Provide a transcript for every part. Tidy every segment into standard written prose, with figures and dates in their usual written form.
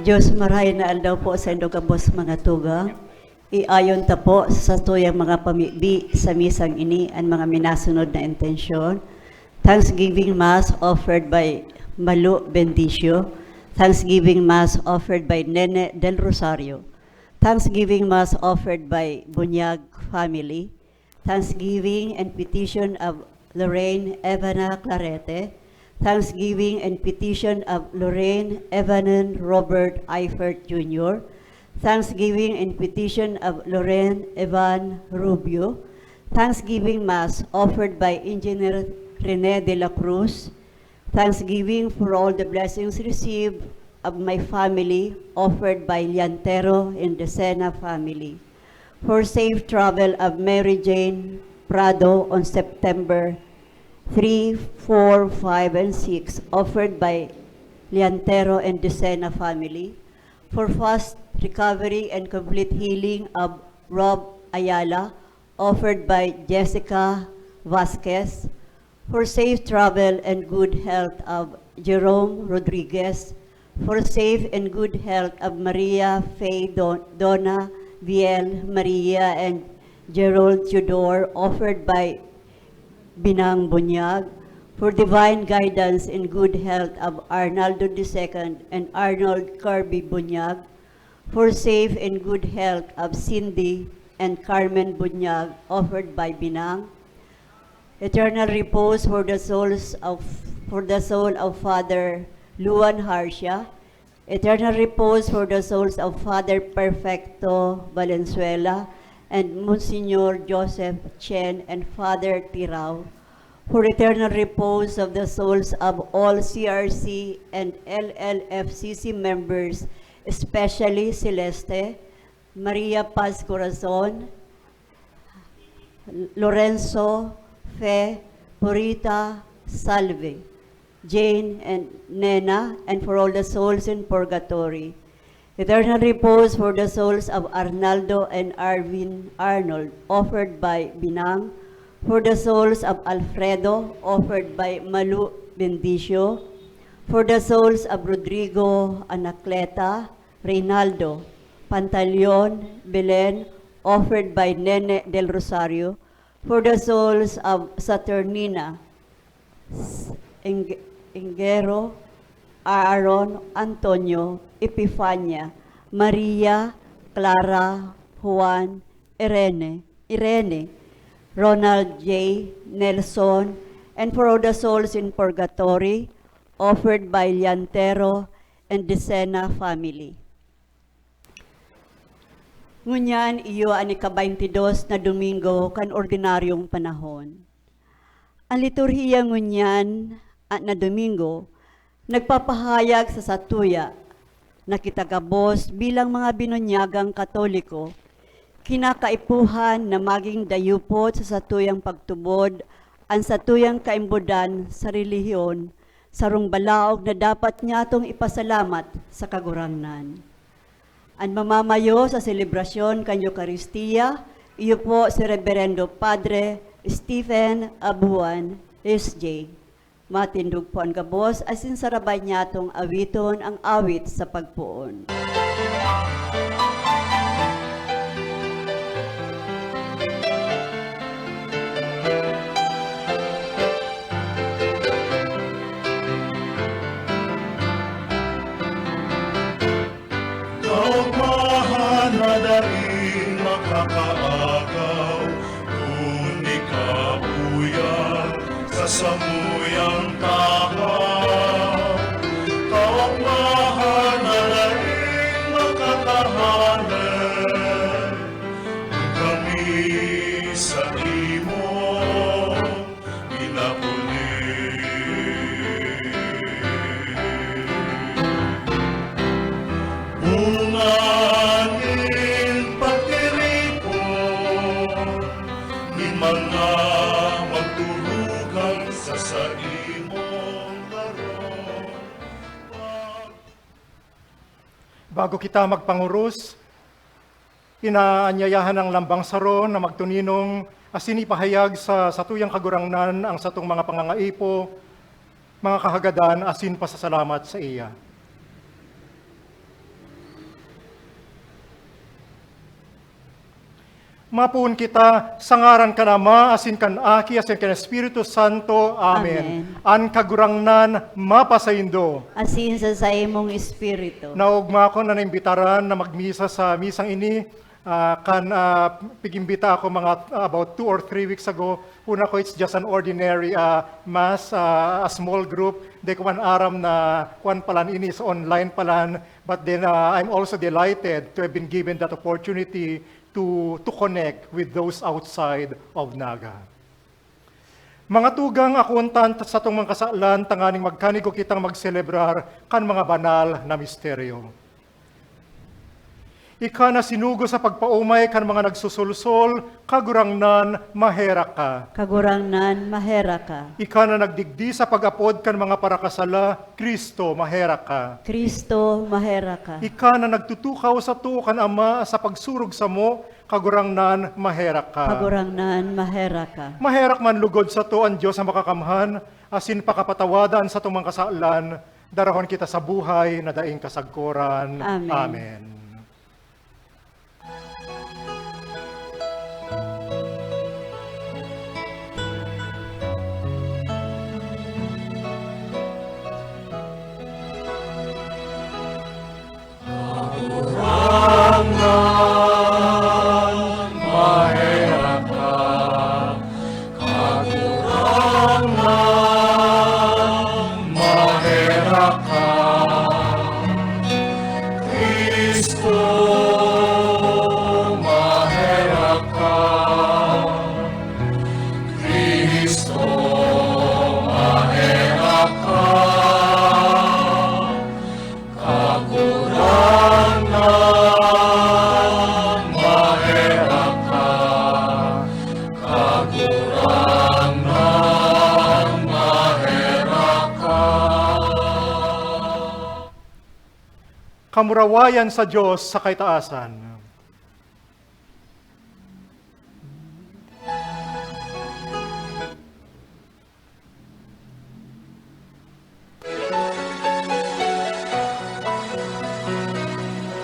Diyos maray na aldaw po sa indogabos mga tugang. Iayon ta po sa tuyang mga pamibi sa misang ini ang mga minasunod na intensyon. Thanksgiving Mass offered by Malu Bendicio. Thanksgiving Mass offered by Nene del Rosario. Thanksgiving Mass offered by Bunyag family. Thanksgiving and petition of Lorraine Evana Clarete. Thanksgiving and petition of Lorraine Evanon Robert Eifert Jr. Thanksgiving and petition of Lorraine Evan Rubio. Thanksgiving Mass offered by Engineer Rene de la Cruz. Thanksgiving for all the blessings received of my family offered by Liantero and the Sena family. For safe travel of Mary Jane Prado on September 3, 4, 5, and 6 offered by Liantero and the Sena family. For fast recovery and complete healing of Rob Ayala offered by Jessica Vasquez. For safe travel and good health of Jerome Rodriguez. For safe and good health of Maria Faye Donna Viel Maria and Gerald Tudor offered by Binang Bunyag. For divine guidance and good health of Arnaldo II and Arnold Kirby Bunyag. For safe and good health of Cindy and Carmen Bunyag offered by Binang. Eternal repose for the soul of Father Luan Harsha. Eternal repose for the souls of Father Perfecto Valenzuela and Monsignor Joseph Chen and Father Tirao. For eternal repose of the souls of all CRC and LLFCC members, especially Celeste, Maria Paz Corazon, Lorenzo, Fe, Purita, Salve, Jane and Nena, and for all the souls in purgatory. Eternal repose for the souls of Arnaldo and Arvin Arnold, offered by Binang. For the souls of Alfredo, offered by Malu Bendicio. For the souls of Rodrigo Anacleta, Reynaldo, Pantaleon, Belen, offered by Nene del Rosario. For the souls of Saturnina, Engero, Aaron, Antonio, Epifania, Maria, Clara, Juan, Irene, Ronald J. Nelson, and for all the souls in purgatory, offered by Liantero and the Sena family. Ngunyan iyo ani ka-22 na Domingo kan ordinaryong panahon. Ang liturhiya ngunyan na Domingo nagpapahayag sa satuya na kitagabos bilang mga binunyagang Katoliko, kinakaipuhan na maging dayupot sa satuyang pagtubod ang satuyang kaimbudan sa relihiyon sa rungbalaog na dapat niyatong ipasalamat sa kagurangnan. Ang mamamayo sa selebrasyon kan Eucharistia, iyo po si Reverendo Padre Stephen Abuan, SJ. Matindog po ang gabos, asin sarabay niyatong awiton ang awit sa pagpuon. Madaling makakaagaw kung ikabuyan sa samuyang tahaw. Kaugmahan madaling makakahanap kung kami sa imo pinapuli. Mga magtulugan sa imong laron. Bago kita magpanguros, inaanyayahan ng Lambang Saron na magtuninong asin ipahayag sa satuyang kagurangnan ang satong mga pangangaipo, mga kahagadan asin pasasalamat sa iya. Mapuon kita, sangaran ka na ma, asin kan aki, asin kan Espiritu Santo. Amen. An kagurangnan, mapasaindo. Asin sa imong espiritu. Naugma ko na naimbitaran na magmisa sa misang ini. Pigimbita ako mga about 2 or 3 weeks ago. Una ko, it's just an ordinary mass, a small group. Di ko man aram na kuan palan ini is online palan. But then I'm also delighted to have been given that opportunity to connect with those outside of Naga. Mga tugang akuntan sa itong mga kasalan, tanganing magkanigo kitang magselebrar kan mga banal na misteryo. Ika na sinugo sa pagpaumay kan mga nagsusulsol, kagurangnan, mahera ka. Kagurangnan, mahera ka. Ika na nagdigdi sa pag-apod kan mga parakasala, Kristo, mahera ka. Kristo, mahera ka. Ika na nagtutukaw sa tuo kan Ama sa pagsurog sa mo, kagurangnan, mahera ka. Kagurangnan, mahera ka. Maherak man lugod sa to ang Diyos ang makakamhan, asin pakapatawadan sa tumang kasalan, darahon kita sa buhay na daing kasagkuran. Amen. Amen. Kamurawayan sa Diyos sa kaitaasan.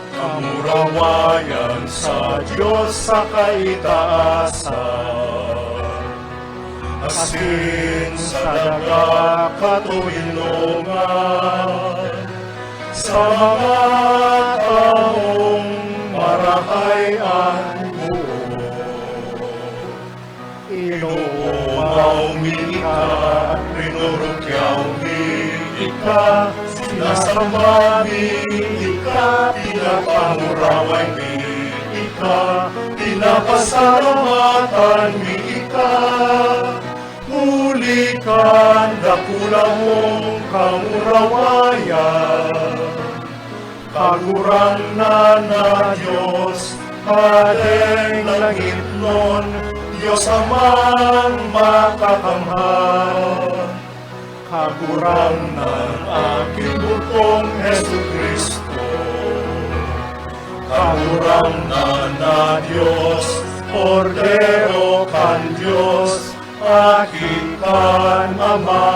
Kamurawayan sa Diyos sa kaitaasan, asin sa daga katulungan, sa mga taong marahayan mo. Inuumaw mika, rinurukyaw mika, sinasamba mika, pinapangurawan mika, pinapasalamatan mika. Hulikan dakula mong kamurawayan, kagurangnan na Diyos, Hadeng langit nun, Diyos amang makakamhan. Kagurangnan aking butong Hesu Kristo, kagurangnan na Diyos, Kordero kan Diyos, aking kan Ama.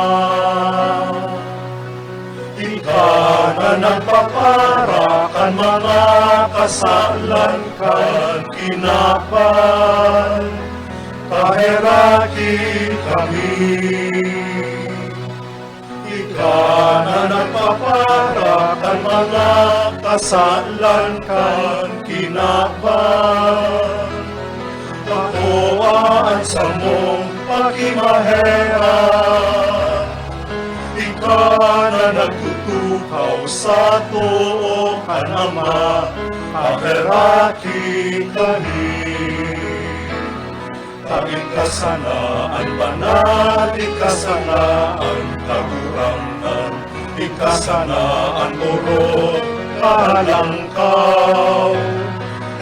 Ika na nagpapara kan mga kasalan kan kinapan, kaheraki kami. Ika na nagpapara kan mga kasalan kan kinapan, kakuhaan sa mong pagimahera. Ika na nagtutukaw sa tuo kan Ama, kaheraki kami. Ikasana ang banal, ikasana ang kagurangnan, ikasana ang urong kalangkaw.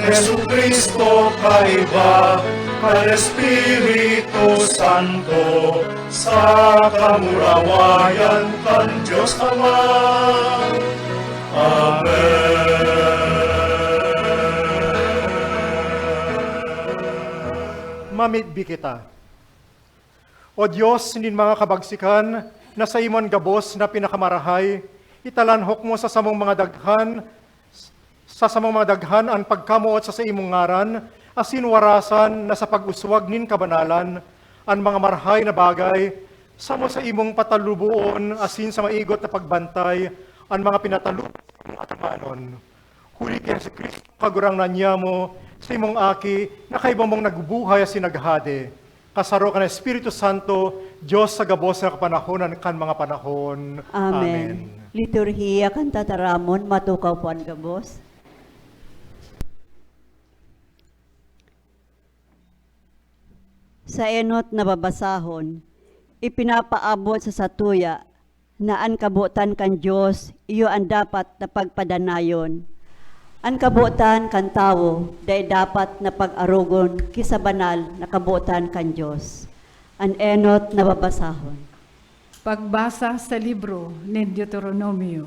Jesu Kristo kaiba, kay Espiritu Santo, sa kamurawayan kan Diyos Ama. Mamitbi kita. O Diyos, nin mga kabagsikan, na sa imon gabos na pinakamarahay, italanhok mo sa samong mga daghan ang pagkamuot sa imong ngaran, asin warasan na sa pag-uswag nin kabanalan, ang mga marhay na bagay, samo sa imong patalubuon, asin sa maigot na pagbantay, ang mga pinatalubon at amanon. Huli kaya si Kristo, kagurang na niya mo, sa imong aki, na kaiba mong nagbuhay asin naghade. Kasaro ka na Espiritu Santo, Diyos sa gabos na kapanahonan kan mga panahon. Amen. Liturhiya kan tataramon, matukaw po ang gabos. Sa enot na babasahon, ipinapaabot sa satuya na ang kabutan kan Diyos, iyo ang dapat na pagpadanayon. Ang kabutan kan tao, day dapat na pag-arugon kisa banal na kabutan kan Diyos. Ang enot na babasahon. Pagbasa sa libro ni Deuteronomio.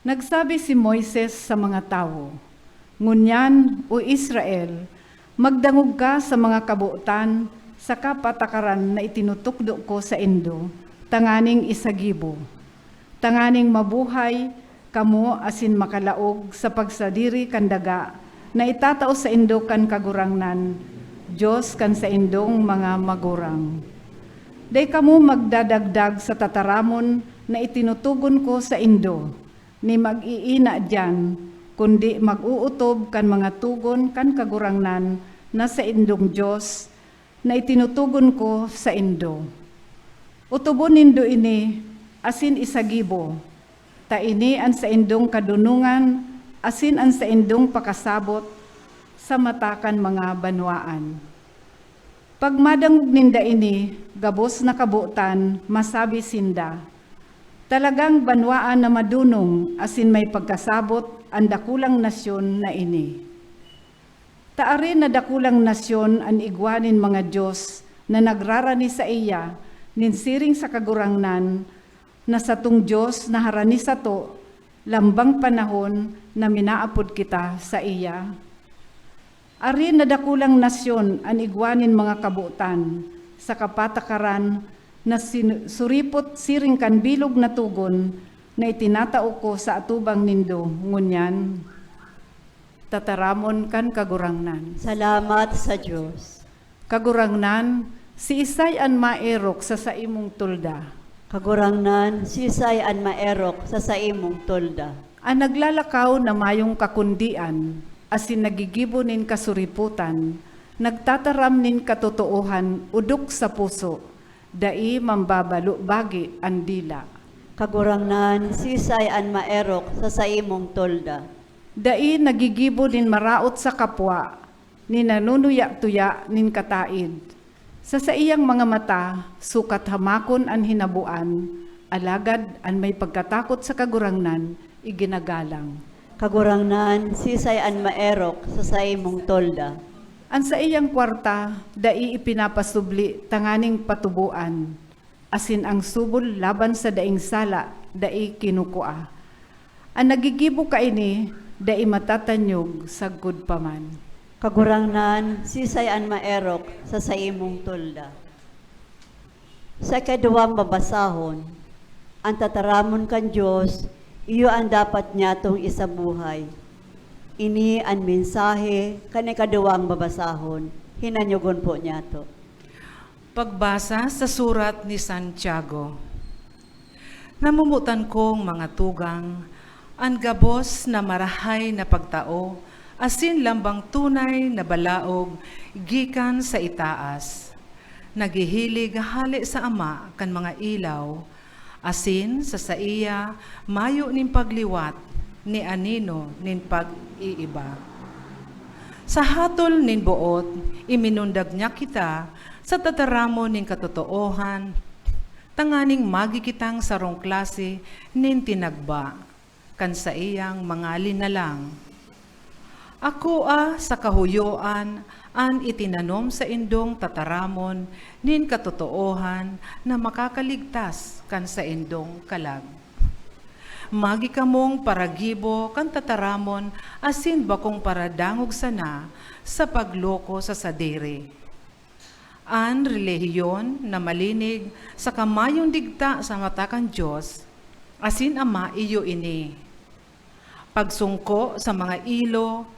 Nagsabi si Moises sa mga tao, "Ngunyan, o Israel, magdangog ka sa mga kabutan sa kapatakaran na itinutukdo ko sa Indo, tanganing isagibo. Tanganing mabuhay, kamo asin makalaog sa pagsadiri kandaga na itatao sa Indo kan kagurangnan, Diyos kan sa Indong mga magurang. Day kamo magdadagdag sa tataramon na itinutugon ko sa Indo, ni mag-iina diyan, kundi mag-uutob kan mga tugon kan kagurangnan na sa Indong Diyos, na itinutugon ko sa Indo. Utubon nindo ini, asin isagibo, ta ini ang sa Indong kadunungan, asin ang sa Indong pakasabot, sa matakan mga banwaan. Pag madangog ninda ini, gabos na kabutan, masabi sinda, talagang banwaan na madunong, asin may pagkasabot, ang dakulang nasyon na ini. Taari na dakulang nasyon ang igwanin mga Diyos na nagrarani sa iya, ninsiring sa kagurangnan, na sa tung Diyos na harani sa to, lambang panahon na minaapod kita sa iya. Ari na dakulang nasyon ang igwanin mga kabutan sa kapatakaran na suripot siring kan bilog na tugon na itinatao ko sa atubang nindo, ngunyan, tataramon kan kagurangnan. Salamat sa Diyos. Kagurangnan, si Isay an maerok sa saimong tulda. Kagurangnan, sisay an maerok sa saimong tolda. Ang naglalakaw na mayong kakundian, asin nagigibo nin kasuriputan, nagtataram nin katotoohan, udok sa puso, dai mambabalo bagi ang dila. Kagurangnan, sisay an maerok sa saimong tolda. Dai nagigibo nin maraot sa kapwa, ni nanunuya-tuya nin kataid. Sa iyang mga mata, sukat hamakon ang hinabuan, alagad ang may pagkatakot sa kagurangnan, iginagalang. Kagurangnan, sisay an maerok sa saimong tolda. Ang sa iyang kwarta, dai ipinapasubli tanganing patubuan, asin ang subol laban sa daing sala, dai kinukua. Ang nagigibo ka ini, dai matatanyog sagkod paman. Kagurangnan, sisay an maerok sa saimong tolda. Sa kaduwang babasahon, ang tataramon kan Diyos, iyo ang dapat niyatong isabuhay. Ini ang mensahe kanikaduwang babasahon, hinanyugon po niyato. Pagbasa sa surat ni Santiago. Namumutan kong mga tugang, ang gabos na marahay na pagtao, asin lambang tunay na balaog, gikan sa itaas. Nagihilig hali sa Ama kan mga ilaw, asin sa saiya mayo nin pagliwat, ni anino nin pag-iiba. Sa hatol nin buot, iminundag niya kita sa tataramo nin katotoohan, tanganing magikitang sarong klase nin tinagba, kan sa iyang mga linalang. Ako sa kahuyoan, an itinanom sa indong tataramon, nin katotoohan na makakaligtas kan sa indong kalag. Magi kamong paragibo kan tataramon, asin bakong paradangog sana sa pagloko sa sadiri. An relihiyon na malinig sa kamayong digta sa mata kan Diyos, asin Ama iyo ini. Pagsungko sa mga ilo,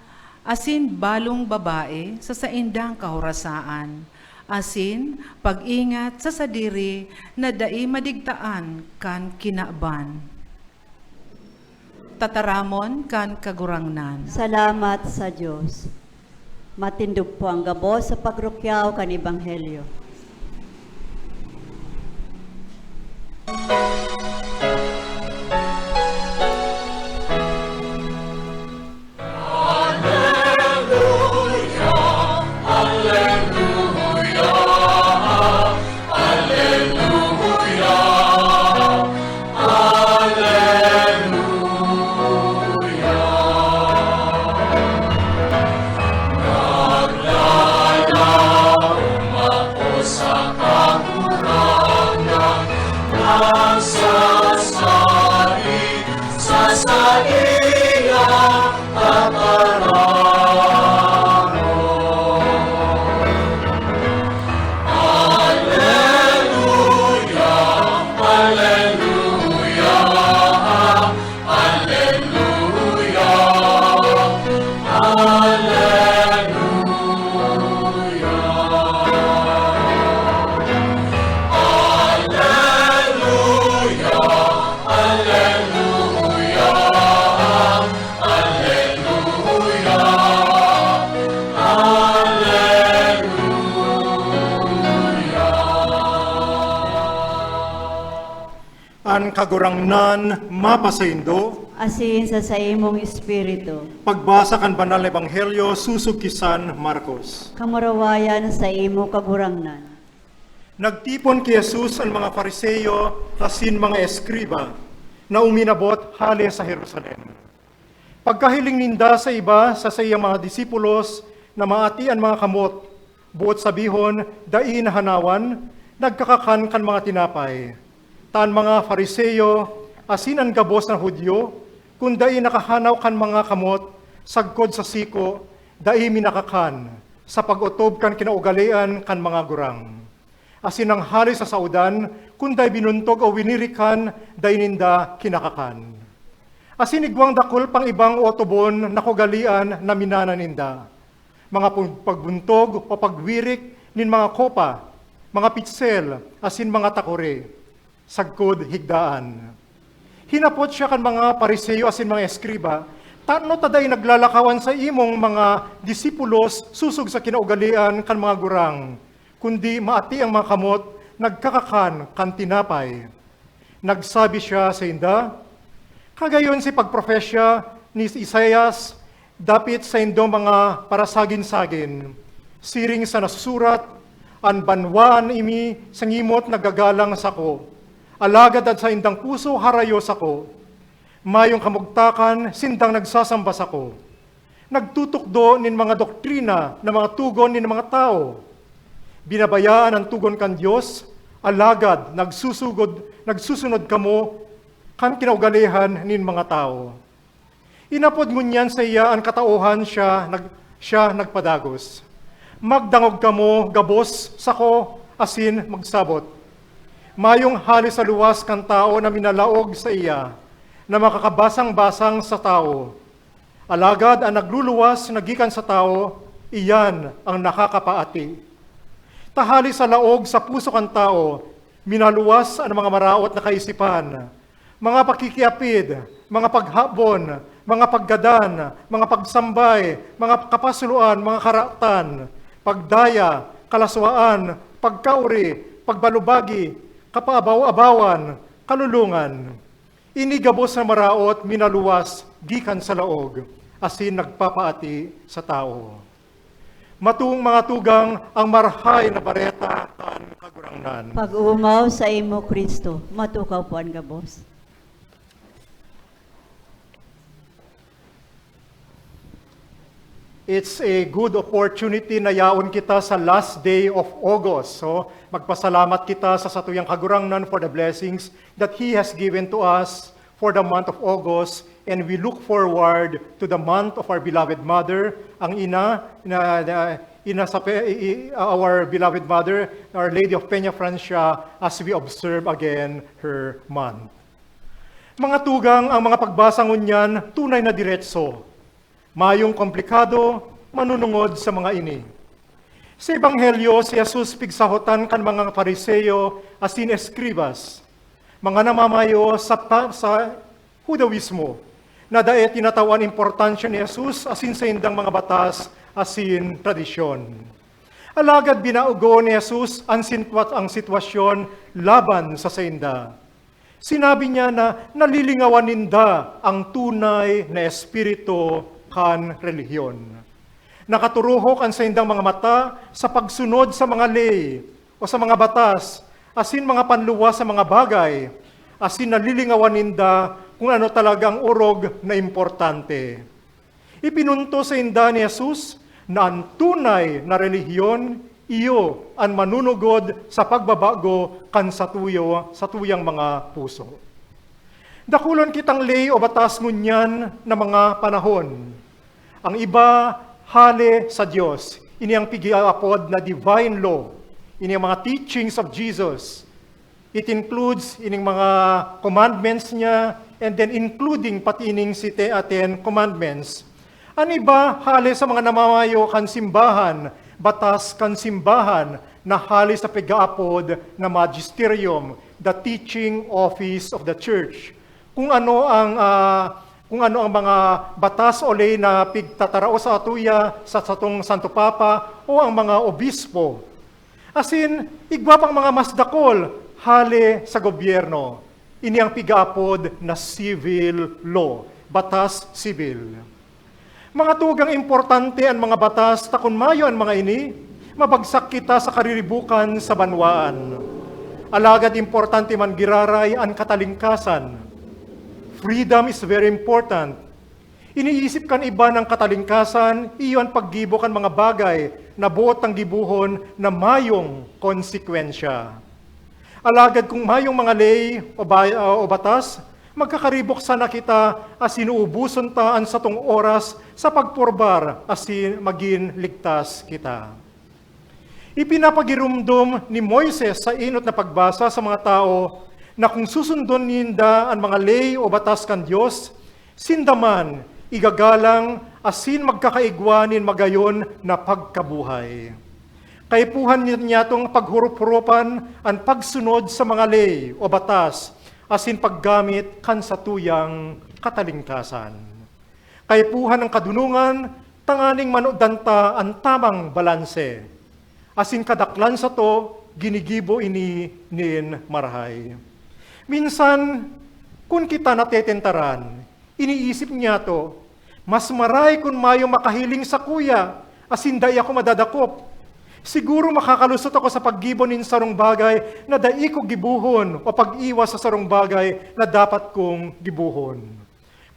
asin balong babae sa saindang kahorasaan, asin pag-ingat sa sadiri na dai madigtaan kan kinaban. Tataramon kan kagurangnan. Salamat sa Diyos. Matindog po ang gabos sa pagrukyaw kan Ebanghelyo. An kagurangnan mapasaindo, Asin sa imong espiritu. pagbasa kan banal na ebanghelyo susug kisan Marcos. Kamurawayan sa imo kagurangnan. Nagtipon kay Jesus ang mga Fariseyo kasin mga eskriba na uminabot hali sa Jerusalem. Pagkahiling ninda sa iba sa iyang mga disipulos na maati ang mga kamot, buot sabihon, dai nahanawan, nagkakakan kan mga tinapay. Tan mga Fariseyo, asin ang gabos ng Hudyo, kung dai nakahanaw kan mga kamot, sagkod sa siko, dai minakakan, sa pag-utob kan kinaugalian kan mga gurang. Asin ang hali sa saudan, kung dai binuntog o winirikan, dai ninda kinakakan. Asin igwang dakol pang ibang otobon na kugalian na minana ninda. Mga pagbuntog o pagwirik nin mga kopa, mga pitsel, asin mga takore, sagkod higdaan. Hinapot siya kan mga Pariseyo asin mga eskriba, tano taday naglalakawan sa imong mga disipulos susug sa kinaugalian kan mga gurang, kundi maati ang mga kamot, nagkakakan kan tinapay. Nagsabi siya sa inda, kagayon si pagprofesya ni Isaias, dapit sa indo mga parasagin-sagin, siring sa nasusurat, an banwan imi sangimot nagagalang sako, alagad at sa indang puso harayos ako, mayong kamugtakan sindang nagsasambas ako, nagtutukdo nin mga doktrina na mga tugon nin mga tao, binabayaan ang tugon kan Diyos, alagad nagsusunod kamo kan kinaugalihan nin mga tao. Inapod ngunyan sa iya ang katauhan siya nagpadagos. Magdangog kamo gabos sako asin magsabot. Mayong hali sa luwas kan tao na minalaog sa iya, na makakabasang-basang sa tao. Alagad ang nagluluwas nagikan sa tao, iyan ang nakakapaati. Tahali sa laog sa puso kan tao, minaluwas ang mga maraot na kaisipan, mga pakikiapid, mga paghabon, mga paggadan, mga pagsambay, mga kapasuluan, mga karatan, pagdaya, kalaswaan, pagkauri, pagbalubagi, kapaabaw-abawan, kalulungan. Inigabos na maraot, minaluwas, gikan sa laog, asin nagpapaati sa tao. Matuong mga tugang ang marhay na bareta kan kagurangnan. Pag-umaw sa imo Kristo, matukaw po ang gabos. It's a good opportunity na yaon kita sa last day of August. So, magpasalamat kita sa satuyang kagurangnan for the blessings that He has given to us for the month of August. And we look forward to the month of our beloved Mother, ang our beloved Mother, Our Lady of Peña Francia, as we observe again her month. Mga tugang, ang mga pagbasa ngunyan, tunay na diretso. Mayong komplikado, manunungod sa mga ini. Sa Ebanghelyo, si Jesus pigsahotan kan mga Pariseo asin eskribas, mga namamayo sa Hudawismo, na daet tinatawan importansya ni Jesus asin sa indang mga batas asin tradisyon. Alagad binaugo ni Jesus ang sitwasyon laban sa sainda. Sinabi niya na nalilingawan ninda ang tunay na espiritu kan relihiyon. Nakaturuhok ang saindang mga mata sa pagsunod sa mga ley o sa mga batas, asin mga panluwa sa mga bagay, asin nalilingawan ninda kung ano talagang urog na importante. Ipinunto sa inda ni Jesus na ang tunay na relihiyon, iyo ang manunugod sa pagbabago kan sa tuyang mga puso. Dakulon kitang ley o batas ngunyan na mga panahon. Ang iba, hale sa Diyos. Ini ang pigiapod na divine law. Ini ang mga teachings of Jesus. It includes ining mga commandments niya and then including pati ining si Ten Commandments. Ang iba, hale sa mga namamayo kan simbahan, batas kan simbahan na hali sa pigaapod na magisterium, the teaching office of the church. Kung ano ang mga batas o ley na pigtatarao sa atuya sa satong Santo Papa o ang mga obispo. Asin, igwa pang mga masdakol, hali sa gobyerno. Ini ang pigaapod na civil law, batas sibil. Mga tugang importante ang mga batas, takon mayo ang mga ini, mabagsak kita sa kariribukan sa banwaan. Alagad importante man giraray ang katalingkasan. Freedom is very important. Iniisip kan iba ng katalingkasan, iyon paggibo kan mga bagay na buot ang gibuhon na mayong konsekwensya. Alagad kung mayong mga ley o batas, magkakaribok sana kita as inuubuson taan sa tong oras sa pagpurbar as maging ligtas kita. Ipinapagirumdum ni Moises sa inot na pagbasa sa mga tao na kung susundon ninda ang mga ley o batas kan Diyos, sindaman, igagalang, asin magkakaigwanin magayon na pagkabuhay. Kaipuhan niya itong paghurup-hurupan ang pagsunod sa mga ley o batas, asin paggamit kan sa tuyang katalingkasan. Kaipuhan ng kadunungan, tanganing manudanta ang tamang balanse. Asin kadaklan sa to, ginigibo ini nin marahay. Minsan, kung kita natetentaran, iniisip niya to, mas maray kung mayo makahiling sa kuya, asin day ako madadakop. Siguro makakalusot ako sa paggibo nin sarong bagay na dai ko gibuhon o pag-iwas sa sarong bagay na dapat kong gibuhon.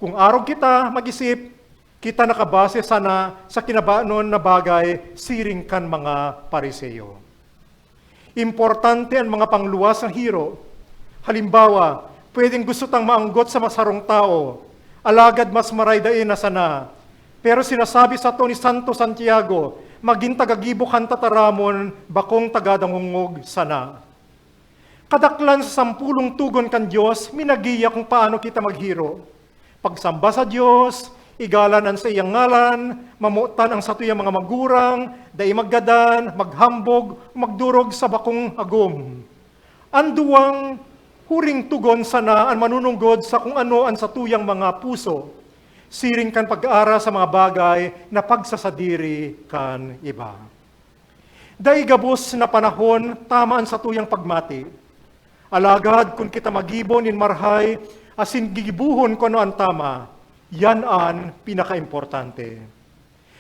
Kung araw kita mag-isip, kita nakabase sana sa kinabaanon na bagay siring kan mga Pariseo. Importante ang mga pangluwas ng hiro. Halimbawa, pwedeng gusto tang maanggot sa masarong tao, alagad mas maray dain na sana. Pero sinasabi sa to ni Santo Santiago, maging tagagibo kan tataramon, bakong tagadangungog sana. Kadaklan sa 10 tugon kan Diyos, minagiya kung paano kita maghiro. Pagsamba sa Diyos, igalan sa iyang ngalan, mamutan ang satuyang mga magurang, dai maggadan, maghambog, magdurog sa bakong agom. Anduang huring tugon sana ang manununggod sa kung ano ang satuyang mga puso, siring kan pag-aara sa mga bagay na pagsasadiri kan iba. Dai gabos na panahon, tamaan sa tuyang pagmati. Alagad kung kita magibo nin marhay, asin gigibuhon ko ano ang tama, yan ang pinaka-importante.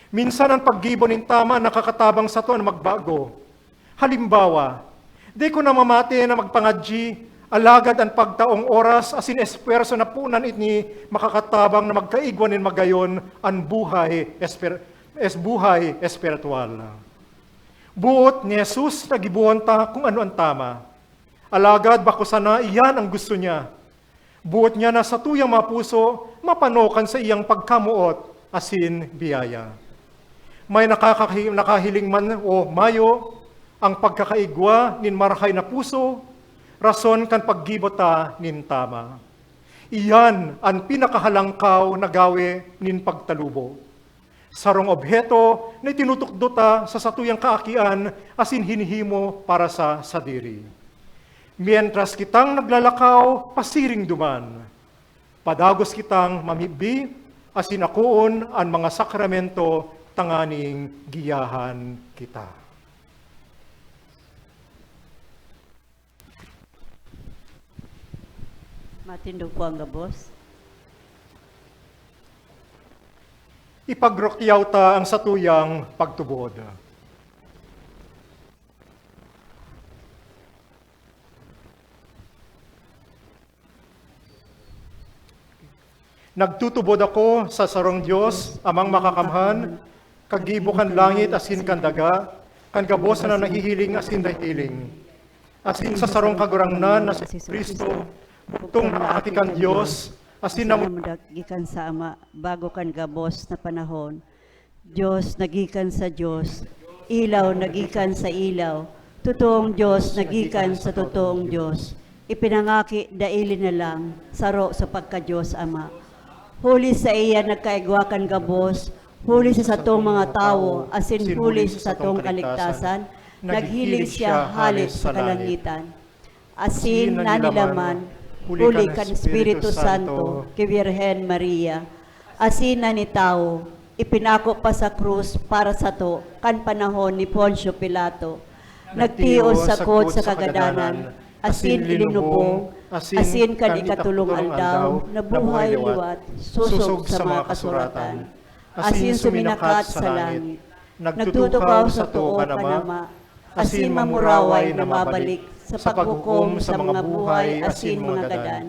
Minsan ang paggibo nin tama nakakatabang sa to na magbago. Halimbawa, di ko na mamati na magpangadji, alagad ang pagtaong oras asin esperso na punan itni makakatabang na magkaigwanin magayon ang buhay espiritual. Buot ni Jesus nagibuhon ta kung ano ang tama. Alagad bako sana iyan ang gusto niya. Buot niya na sa tuyang mapuso, mapanokan sa iyang pagkamuot asin biyaya. May nakahiling man o mayo ang pagkakaigwa nin marhay na puso, rason kan paggibota nin tama. Iyan ang pinakahalangkaw na gawe nin pagtalubo. sarong obheto na itinutukdota sa satuyang kaakian asin hinihimo para sa sadiri. Mientras kitang naglalakaw, pasiring duman. Padagos kitang mamibi, asin akoon ang mga sakramento tanganing giyahan kita. Matindog po ang gabos. Ipagrokyaw ta ang satuyang pagtubod. Nagtutubod ako sa sarong Diyos, amang makakamhan, kagibukan langit asin kan daga, kan gabos na nahihiling asin dahiling. Asin sa sarong kagurangnan na si Kristo, butong naati kan Diyos, asin na Gikan sa Ama, bago kan gabos na panahon. Diyos nagikan sa Diyos, ilaw nagikan sa ilaw, totoong Diyos nagikan sa totoong Diyos. Ipinangaki daili na lang, saro sa pagka-Diyos Ama. Huli sa iya nagkaigwakan gabos, huli sa satong mga tao, asin huli sa satong kaligtasan, naghiling siya halis sa kalangitan. Asin nanilaman, huli kan Espiritu Santo, kay Virhen Maria. Asin na ni tao, ipinako pa sa krus para sa to, kan panahon ni Poncio Pilato. Nagtios sa kod sa kagadanan, asin ilinubong, asin kan ikatulong aldaw, nabuhay liwat, susog sa mga kasuratan. Asin suminakat sa langit, nagtutukaw sa tuo Panama, asin mamuraway na mabalik sa paghukom sa mga buhay, asin mga gadan.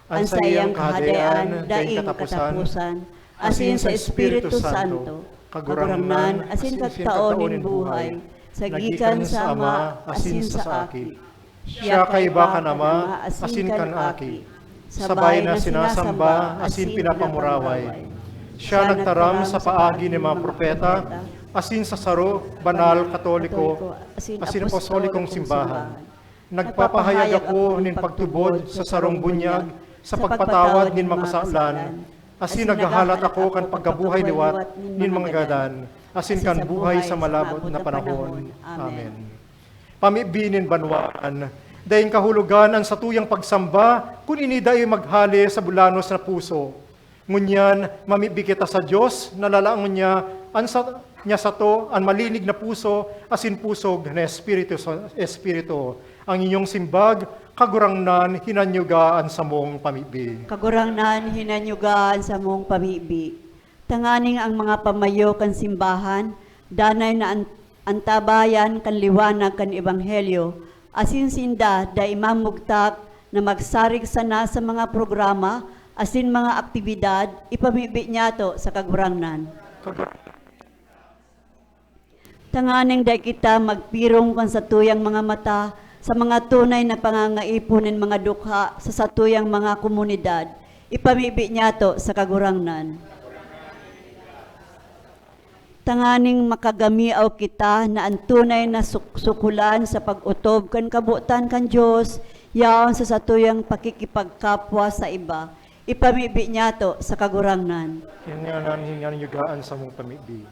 Ang sayang kahadayaan, daing katapusan, asin sa Espiritu Santo, kagurangnan, asin kagtaonin buhay, sa gikan sa Ama, asin sa aki. Siya kay baka nama, asin kan aki. Sabay na sinasamba, asin pinapamuraway. Siya nagtaram sa paagi ni mga propeta, asin sa saro, banal, katoliko, asin apostolikong simbahan. Nagpapahayag ako nin pagtubod sa sarong bunyag, sa pagpatawad nin mga kasalanan. Asin naghahalat ako kan pagkabuhay liwat nin mga gadan, asin kan buhay sa malabot na panahon. Amen. Pamibinin banwaan, dahil kahulugan ang satuyang pagsamba, kung iniday maghali sa bulanos na puso. Ngunyan, mamibi kita sa Diyos, nalalaangon niya sa to, ang malinig na puso, asin pusog na espiritu. Ang inyong simbag, kagurangnan, hinanyugaan sa mong pamibi. Kagurangnan, hinanyugaan sa mong pamibi. Tanganing ang mga pamayo kan simbahan, danay na antabayan kan liwanag kan ebanghelyo, asin sinda da imamugtak na magsarig sana sa mga programa, asin mga aktibidad, ipamibi niya to sa kagurangnan. Tanganing da kita magpirong kan sa tuyang mga mata, sa mga tunay na pangangaipunin mga dukha sa satuyang mga komunidad, ipamibi niya to sa kagurangnan. Tanganing makagamiaw kita na ang tunay na sukulan sa pag-utob kan kabutan kan Diyos, yaon sa satuyang pakikipagkapwa sa iba. Ipamibi niya to sa kagurangnan. Hinanyugaan sa mong pamibi.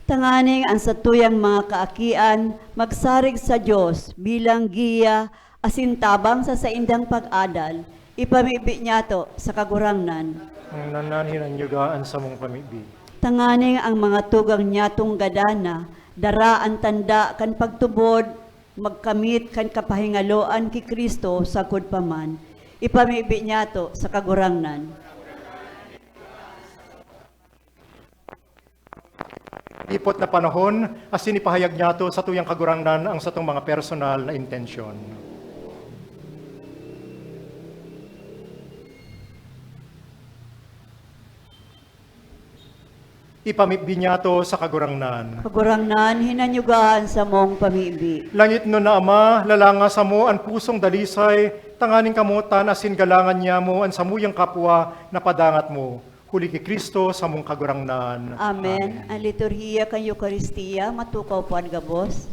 Tanganing ang satuyang mga kaakian, magsarig sa Diyos bilang giya, asin tabang sa saindang pag-adal. Ipamibi niya to sa kagurangnan. Hinanyugaan sa mong pamibi. Tanganing ang mga tugang niyatong gadana, dara ang tanda kan pagtubod, magkamit kan kapahingaloan ki Kristo sa kudpaman. Ipamibi niya to sa kagurangnan. Ipot na panahon, asin ipahayag niya to sa tuyang kagurangnan ang satong mga personal na intensyon. Ipamibi niya to sa kagurangnan. Kagurangnan, hinanyugaan sa mong pamibi. Langit no na Ama, lalanga sa mo ang pusong dalisay, tanganing kamutan asin galangan niya mo ang samuyang kapwa na padangat mo. Huli ki Kristo sa mong kagurangnan. Amen. Ang liturhiya kan Eucharistia, matukaw po ang gabos.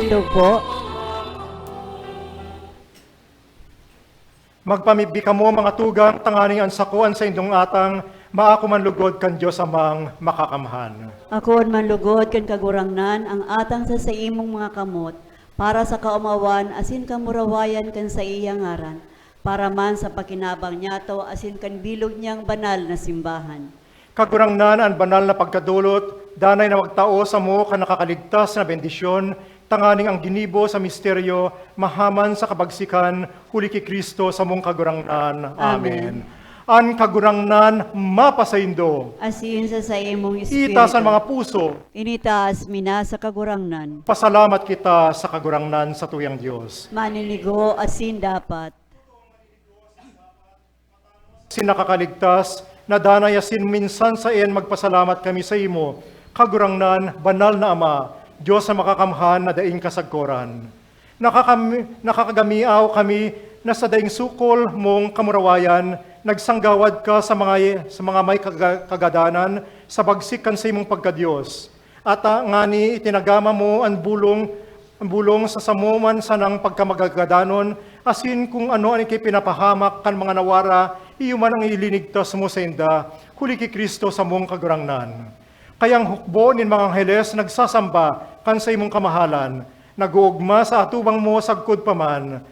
Sindog po. Magpamibdi kamo mga tugang tanganing ansakuan sa indong atang maako man lugod kan Dios amang makakamhan. Akoon manlugod kan kagurangnan ang atang sa imong mga kamot para sa kaumawan asin kamurawayan kan sa iyang ngaran para man sa pakinabang niyato asin kan bilog niyang banal na simbahan. Kagurangnan ang banal na pagkadulot, danay na magtao sa mo ka nakakaligtas na bendisyon, tanganing ang ginibo sa misteryo, mahaman sa kabagsikan, huli ki Kristo sa mong kagurangnan. Amen. An kagurangnan mapasaindo, Asin sa imong espiritu. itaas ang mga puso, Initaas mina sa kagurangnan. pasalamat kita sa kagurangnan sa tuyang Diyos. Maninigo asin dapat. Sinakakaligtas, na danay asin minsan sa iyan magpasalamat kami sa imo, kagurangnan, banal na Ama, Diyos na makakamhan na daing kasagkoran. Nakakagamiaw kami na sa daing sukol mong kamurawayan, nagsanggawad ka sa mga may kagadanan, sa bagsikan sa imong pagkadiyos. At ngani itinagama mo ang bulong sa samuman sa nang pagkamagagadanon, asin kung ano ang ikay pinapahamak kan mga nawara, iyo man ang ilinigtas mo sa inda, huli ki Kristo sa mong kagurangnan. Kayang hukbo nin mga angheles nagsasamba kan sa imong kamahalan, nag-uugma sa atubang mo sagkod paman,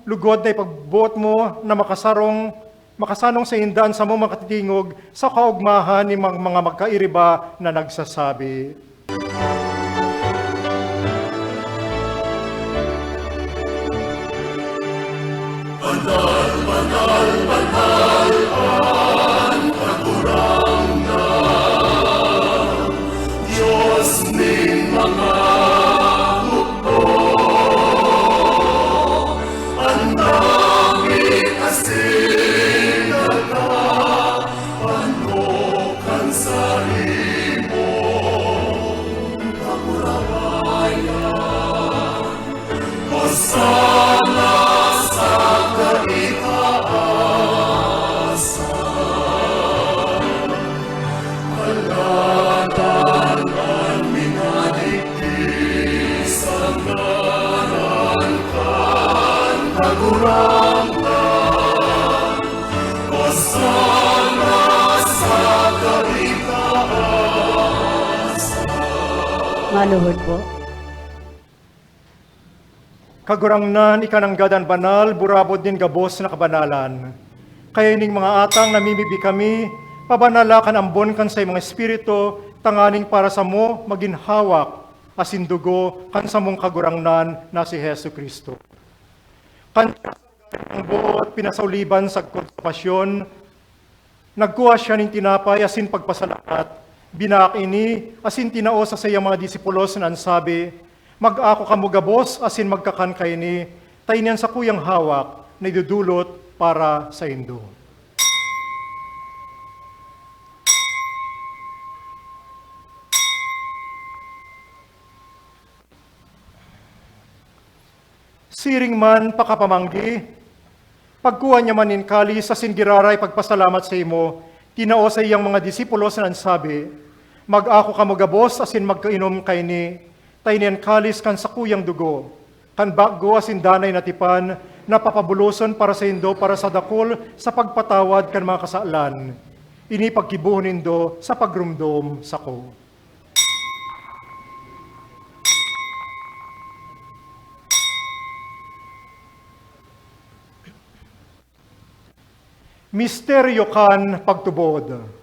lugod na ipagbuot mo na makasanong sa indaan sa mo makatitingog sa kaugmahan ni mga magkairiba na nagsasabi. Maluhod po. Kagurangnan, ikananggadan banal, burabod din gabos na kabanalan. Kaya ining mga atang namimibi kami, pabanalakan ambon kan sa mga espiritu, tanganing para sa mo maginhawak, asindugo kan sa mong kagurangnan na si Hesu Kristo. Kan ang buot pinasauliban sa pasyon, nagkuha siya ng tinapay asin pagpasalamat, binak ini asin tinao sa sayang mga disipulos na ansabi, mag-ako kamo gabos asin magkakan kay ni, tainian sa kuyang hawak na idudulot para sa indo. Siring man pakapamanggi, pagkuha niya man in kali sa singiraray pagpasalamat sa imo, tinao sa iyang mga disipulos na ansabi, mag-ako kamo gabos asin magkainom kay ni, tainian kalis kan sa kuyang dugo, kan baggo asin danay natipan, napapabuloson para sa indo para sa dakol sa pagpatawad kan mga kasaalan, ini pagkibuhon indo sa pagrumdom sa ko. Misteryo kan pagtubod.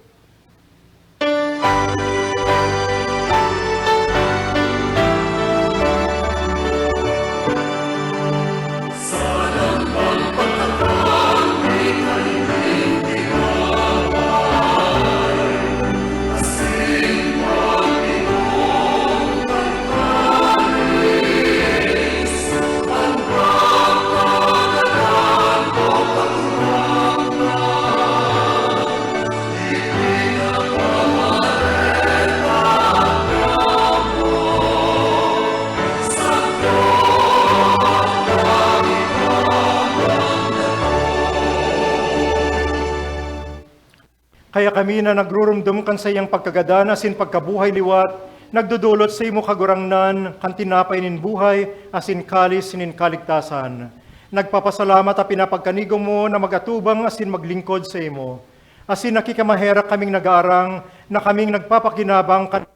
Kaya kami na nagrurumdum kan sa iyang pagkagadanas in pagkabuhay liwat, nagdudulot sa imo kagurangnan, kantinapay nin buhay, asin kalis nin kaligtasan. Nagpapasalamat at pinapagkanigo mo na magatubang asin maglingkod sa imo. Asin nakikamahera kaming nag-aarang na kaming nagpapakinabang kan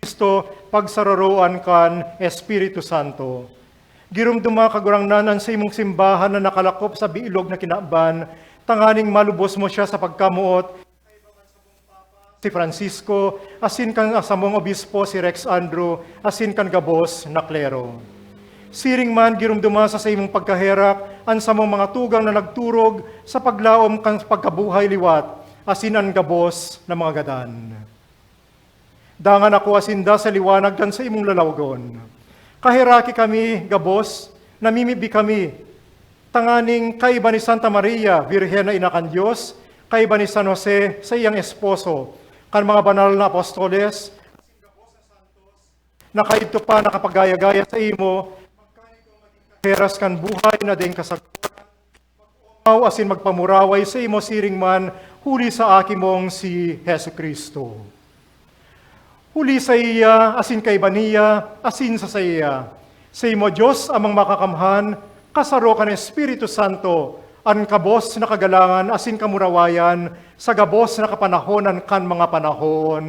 Kristo pagsaroroan kan Espiritu Santo. Girumduma kagurangnanan sa imong simbahan na nakalakop sa biilog na kinaban, tanganing malubos mo siya sa pagkamuot si Francisco, asin kan asamong obispo si Rex Andrew, asin kan gabos na klero. Siring man girumduma sa imong pagkaherak, an samong mga tugang na nagturog sa paglaom kan pagkabuhay liwat, asin an gabos na mga gadan. Dangan ako asinda sa liwanag kan sa imong lalawgon. Kahiraki kami, gabos, namimibi kami. Tanganing kaiba ni Santa Maria, Virhen na ina kan Diyos, kaiba ni San Jose sa iyang esposo, kan mga banal na apostoles, na kaito pa nakapagaya-gaya sa imo, heras kan buhay na ding kasagutan, asin magpamuraway sa imo siring man, huli sa akimong si Hesu Kristo. Huli sa iya, asin kay baniya, asin sa iya. Sa imo Diyos amang makakamhan, kasaro kan Espiritu Santo, an kabos na kagalangan, asin kamurawayan, sa gabos na kapanahonan kan mga panahon.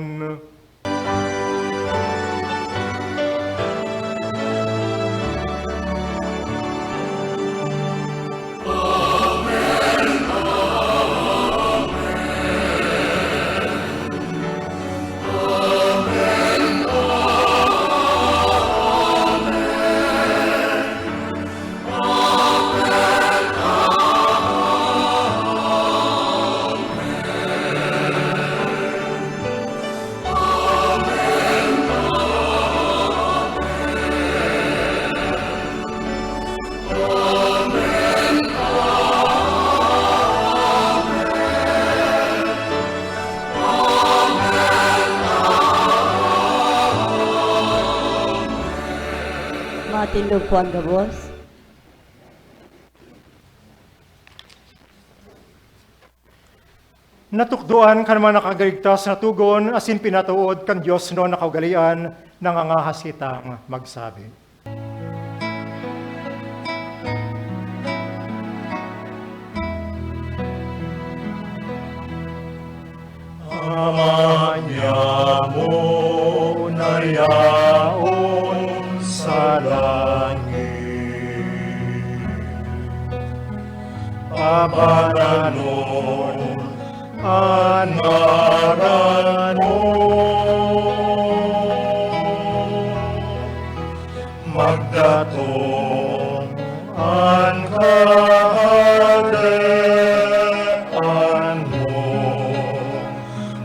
Matindog po ang gabos. Natukduan kan mga nakagaligtas na tugon, asin pinatuod kan Diyos no nakaugalian, nangangahas kitang magsabi. Ama niya mo na yaon sa langit. Pabaranon ang ngaran mo. Magdatong ang kaharian mo.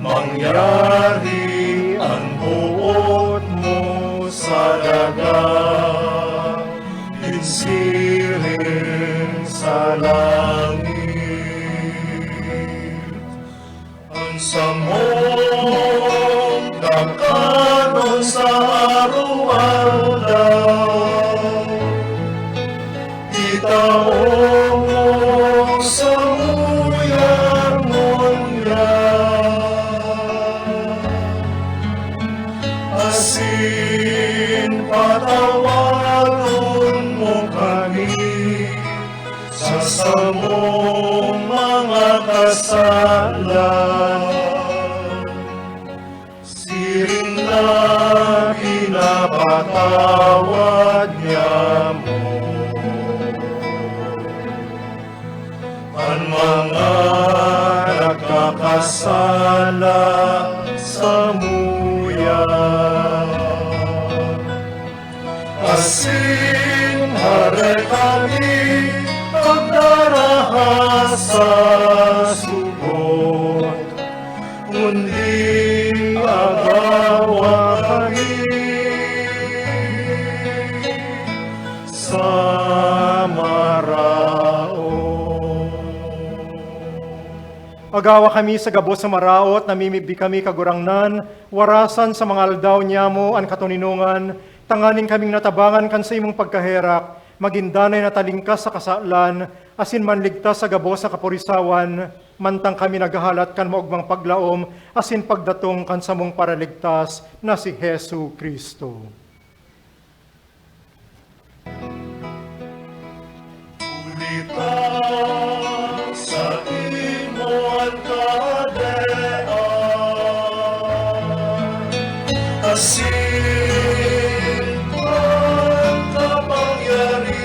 Mangyari ang buot mo sa dagat, insiring sa langit. Ang samong kakanon sa araw-araw, itaong mo sa uyang asin patawaron mo kami sa samong mga kasalan. Siring na pinapatawad niya mo ang mga nagkakasala sa asin hare kami pagdarahas sa sugot, kundi agawa kami sa maraot. Agawa kami sa gabos sa maraot, namimibi kami kagurangnan, warasan sa mga aldaw niya mo ang katuninungan, tanganing kaming natabangan kan sa imong pagkaherak, magindanay na talingkas sa kasalan, asin manligtas sa gabos sa kapurisawan, mantang kami naghahalat kan maugmang paglaom, asin pagdatong kan samong paraligtas na si Hesu Kristo. Ulita sa imo ang kadean, asin ang kapangyarihan,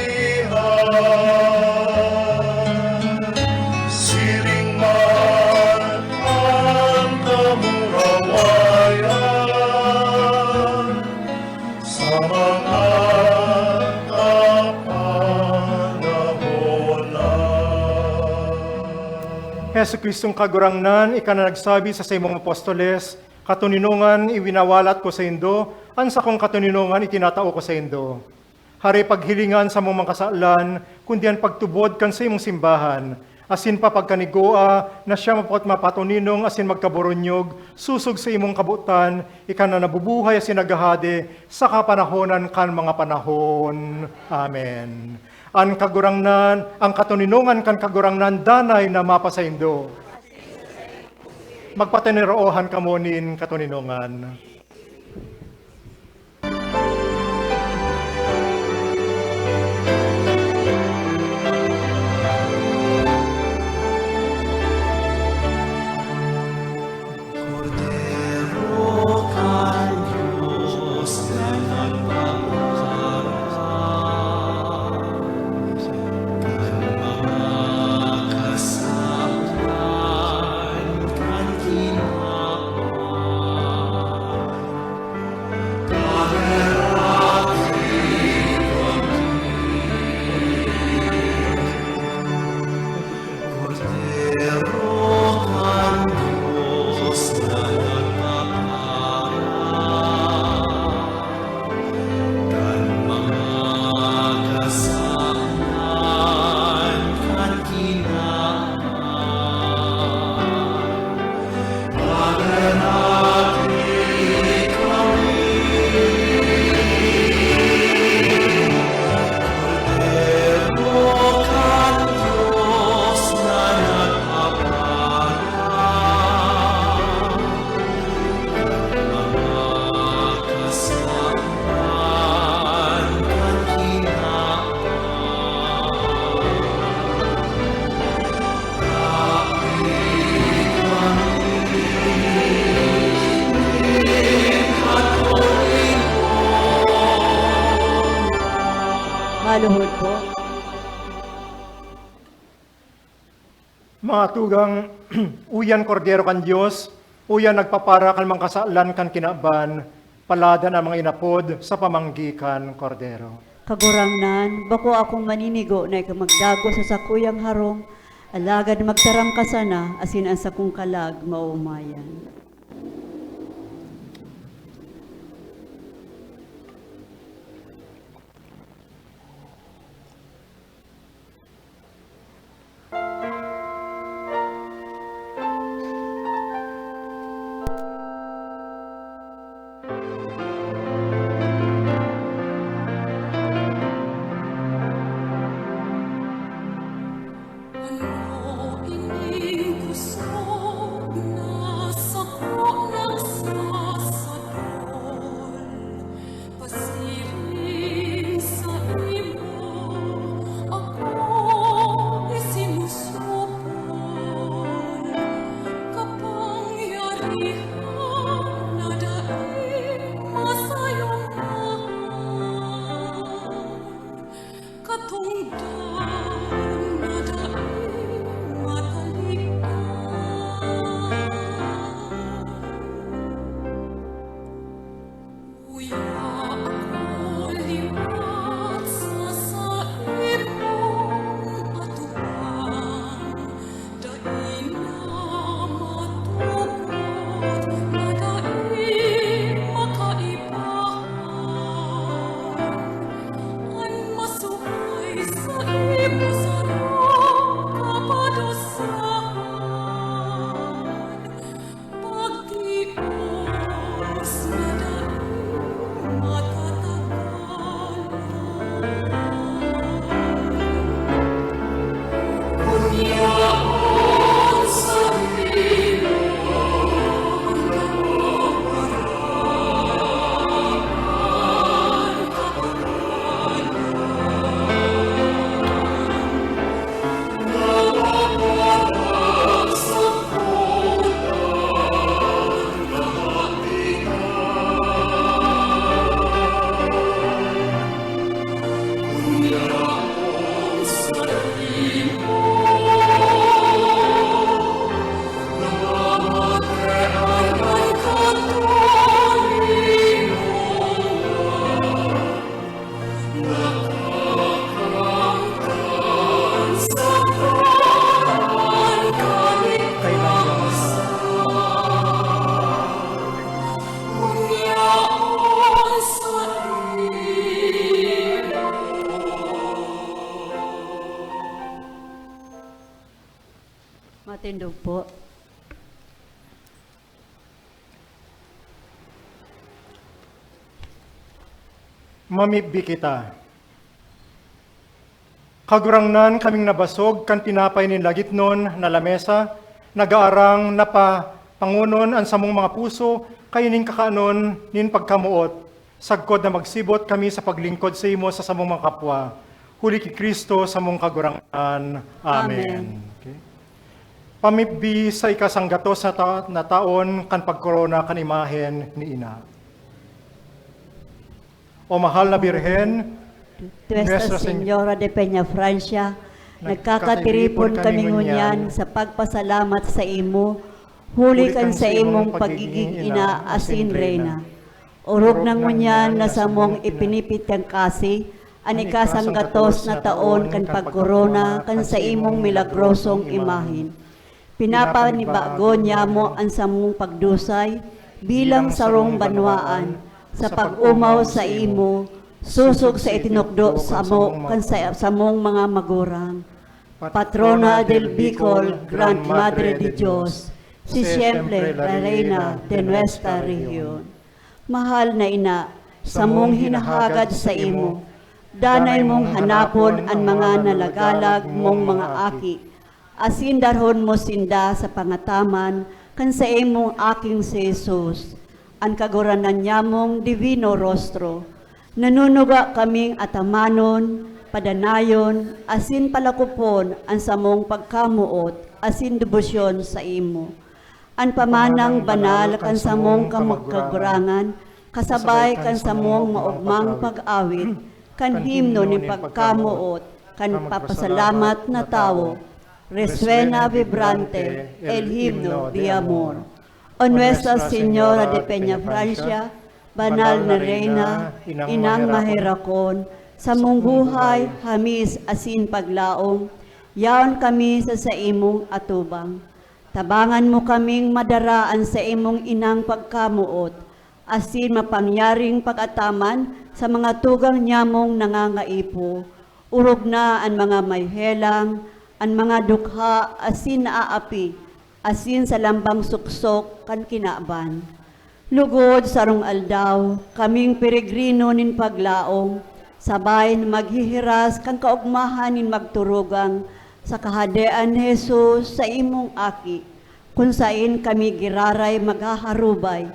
siring man ang kamurawayan, sa mga Hesu Kristong kagurangnan, ika na nagsabi sa imong apostoles, katuninungan iwinawalat ko sa indo, ansa kong katuninungan itinatao ko sa indo. Hari paghilingan sa mong mga kasalan, kundi ang pagtubod kan sa imong simbahan, asin pa pagkanigoa na siya mapatuninong asin magkaboronyog, susog sa imong kabutan, ika na nabubuhay asin nagahade sa kapanahonan kan mga panahon. Amen. Ang kagurangnan, ang katuninungan kan kagurangnan danay na mapasaindo. Magpatiniroohan kamunin katuninungan. Maluhod po. Mga tugang, uyan kordero kan Diyos, uyan nagpapara kan mga kasalan kan kinaban, paladan ang mga inapod sa pamanggikan kordero. Kagurangnan, bako akong maninigo na ikamagdago sa sakuyang harong, alagad magtaram ka sana, asin ang sakong kalag maumayan. Ano ining kusog na sa Matindog po. Mamibbi kita. Kagurangnan kaming nabasog kan tinapay ni lagitnon na lamesa, nagaarang napa pangunon ang samong mga puso, kayning kakaanon nin pagkamuot, sagkod na magsibot kami sa paglingkod sa imo sa samong mga kapwa. Huli ki Kristo sa mong kagurangan. Amen. Amen. Okay. Pamibbi sa ikasanggatos na taon kan pagkorona kan imahen ni Ina. O mahal na Birhen, Nuestra Señora de Peña Francia, nagkakatiripon kami ngunyan sa pagpasalamat sa imo, huli kan sa imong pagiging ina asin reyna. Urog na ngunyan na sa mong ipinipit kang kasi, ang ikasanggatos na taon kan pagkorona kan sa imong milagrosong imahin. Pinapanibago niya mo ang samong pagdusay bilang sarong banwaan sa pag-umaw sa imo, susog sa itinukdo sa mong mga magurang. Patrona del Bicol, Grand Madre de Dios, si siempre la Reina de nuestra región. Mahal na ina, sa mong hinahagad sa imo, danay mong hanapon ang mga nalagalag mong mga aki, asin darhon mo sinda sa pangataman, kan sa imong aking si Jesus, ang kaguranan niya mong divino rostro, nanunuga kaming atamanon, padanayon, asin palakupon ang samong pagkamuot, asin debosyon sa imo. Ang pamanang banal kan samong kamagkagurangan, kasabay kan samong maugmang pag-awit, kan himno ni pagkamuot, kan papasalamat na tao, resuena vibrante el himno de amor. O Nuestra Señora de Peña Francia, banal na Reyna, inang mahirakon, sa mong buhay, hamis asin paglaong, yaon kami sa imong atubang. Tabangan mo kaming madaraan sa imong inang pagkamuot, asin mapangyaring pag-ataman sa mga tugang nyamong nangangaipo, urog na ang mga mayhelang, ang mga dukha, asin naaapi, asin sa lambang suksok kan kinaban. Lugod sarong aldaw, kaming peregrino nin paglaong, sabay maghihiras kang kaugmahan nin magturugang sa kahadean ni Jesus sa imong aki, kung sain kami giraray maghaharubay.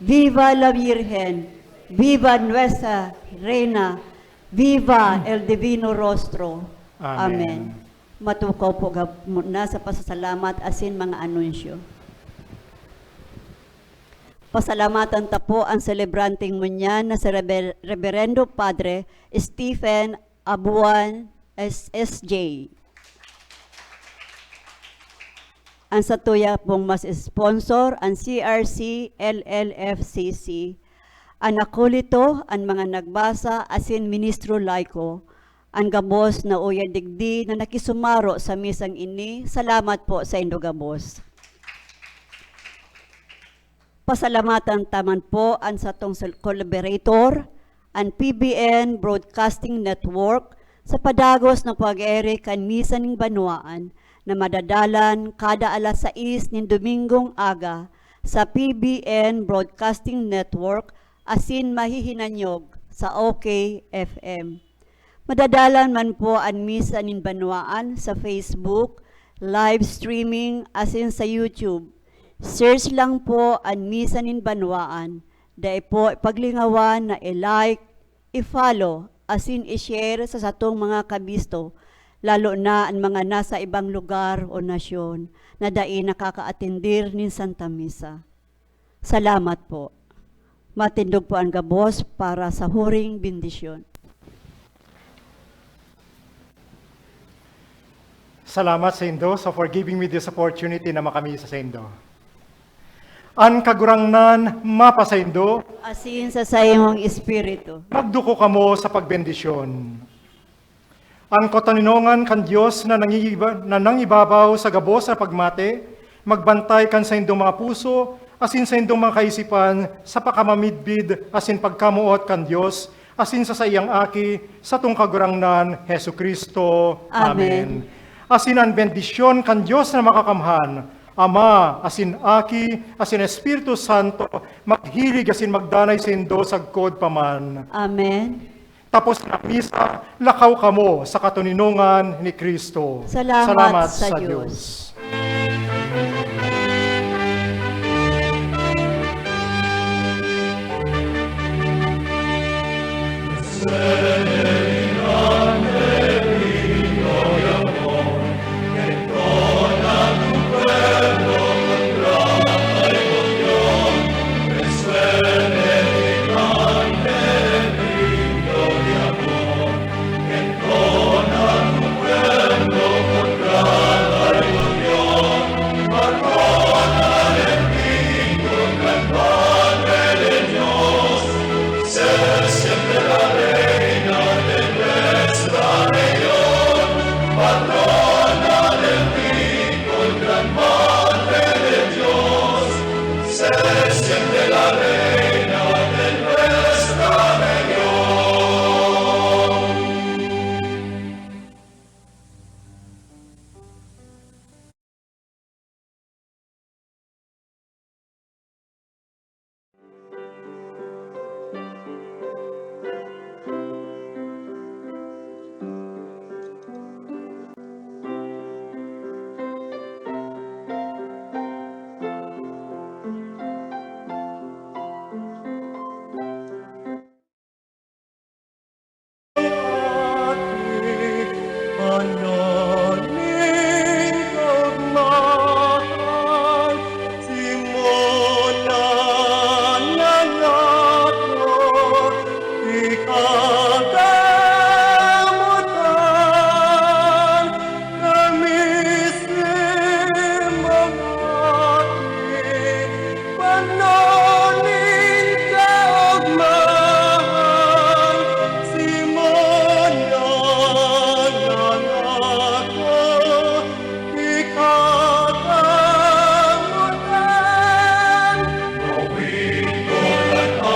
Viva la Virgen, viva Nuestra Reina, viva el Divino Rostro. Amen. Matukaw po na sa pasasalamat asin mga anunsyo. Pasalamatan ta po ang celebranteng munyan na si Reverendo Padre Stephen Abuan SSJ. Ang satuya pong mas sponsor ang CRC LLFCC. Ang nakulito ang mga nagbasa asin ministro laiko. Ang gabos na uya digdi na nakisumaro sa misang ini. Salamat po sa indo gabos. Pasalamatan taman po ang satong collaborator, ang PBN Broadcasting Network, sa padagos ng pag-ere kan misa ning banwaan na madadalan kada alas 6 ning Domingong aga sa PBN Broadcasting Network asin mahihinanyog sa OK FM. Madadalan man po ang misa nin Banwaan sa Facebook, live streaming as in sa YouTube. Search lang po ang misa nin Banwaan. Dahil po paglingawan na i-like, i-follow, as in i-share sa satong mga kabisto, lalo na ang mga nasa ibang lugar o nasyon na dai nakaka-atendir nin Santa Misa. Salamat po. Matindog po ang gabos para sa huring bendisyon. Salamat sa Indo for giving me this opportunity na makamisa sa Indo. An kagurangnan mapa sa Indo, Asin sa sayong espiritu. magduko kamo sa pagbendisyon. Ang kataninongan kan Diyos na nangibabaw sa gabos sa pagmate, magbantay kan sa indong mga puso, asin sa indong mga kaisipan, sa pakamamidbid, asin pagkamuot kan Diyos, asin sa iyang aki, sa tung kagurangnan, Hesu Kristo. Amen. Asin ang bendisyon kan Diyos na makakamhan, Ama, asin Aki, asin Espiritu Santo, maghilig asin magdanay sa indo sagkod paman. Amen. Tapos na misa, lakaw kamo sa katuninungan ni Kristo. Salamat sa Diyos. Say